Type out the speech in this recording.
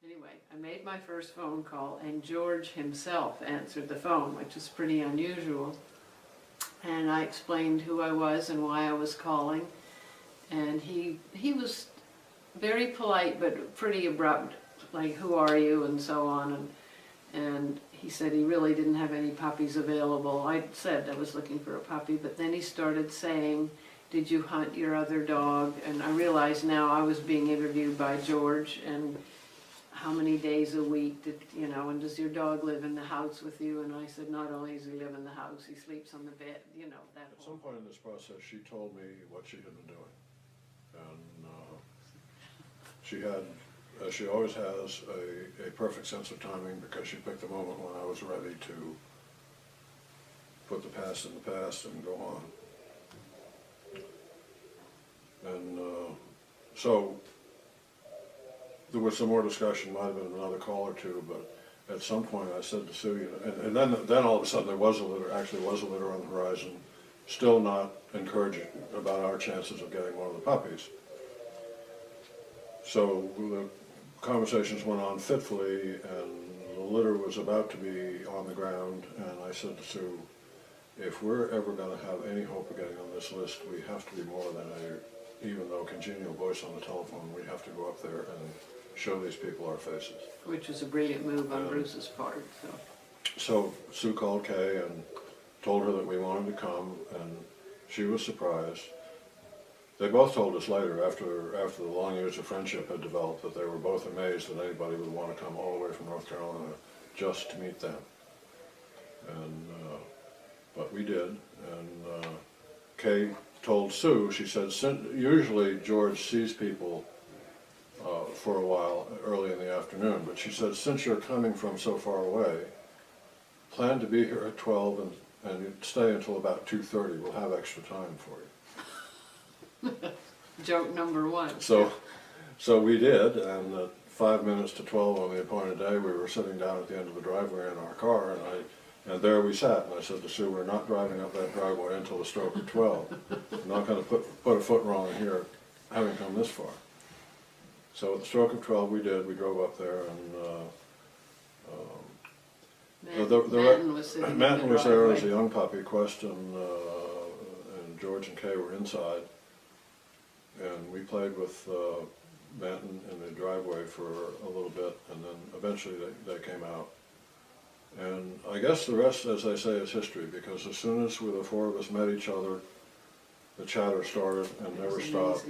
Anyway, I made my first phone call and George himself answered the phone, which is pretty unusual. And I explained who I was and why I was calling. And he was very polite but pretty abrupt, like, who are you, and so on. And he said he really didn't have any puppies available. I said I was looking for a puppy, but then he started saying, did you hunt your other dog? And I realized now I was being interviewed by George, and how many days a week did, you know, and does your dog live in the house with you? And I said, not only does he live in the house, he sleeps on the bed, you know, that At some point in this process, she told me what she had been doing. And she had, as she always has, a perfect sense of timing, because she picked the moment when I was ready to put the past in the past and go on. And so there was some more discussion, might have been another call or two, but at some point I said to Sue, you know, and then all of a sudden there was a litter, actually was a litter on the horizon, still not encouraging about our chances of getting one of the puppies. So the conversations went on fitfully, and the litter was about to be on the ground, and I said to Sue, if we're ever going to have any hope of getting on this list, we have to be more than even though congenial voice on the telephone, we have to go up there and show these people our faces. which was a brilliant move on Bruce's part. So Sue called Kay and told her that we wanted to come, and she was surprised. They both told us later, after the long years of friendship had developed, that they were both amazed that anybody would want to come all the way from North Carolina just to meet them. And but we did, and Kay told Sue, she said, usually George sees people for a while early in the afternoon, but she said, since you're coming from so far away, plan to be here at 12 and stay until about 2:30. We'll have extra time for you. Joke number one. So we did, and at 5 minutes to 12 on the appointed day, we were sitting down at the end of the driveway in our car, and there we sat, and I said to Sue, we're not driving up that driveway until the stroke of 12. I'm not going to put a foot wrong here, having come this far. So at the stroke of 12 we did, we drove up there, and Manton was there as a young puppy. Quest and George and Kay were inside, and we played with Manton in the driveway for a little bit, and then eventually they came out. And I guess the rest, as they say, is history, because as soon as the four of us met each other, the chatter started and never stopped.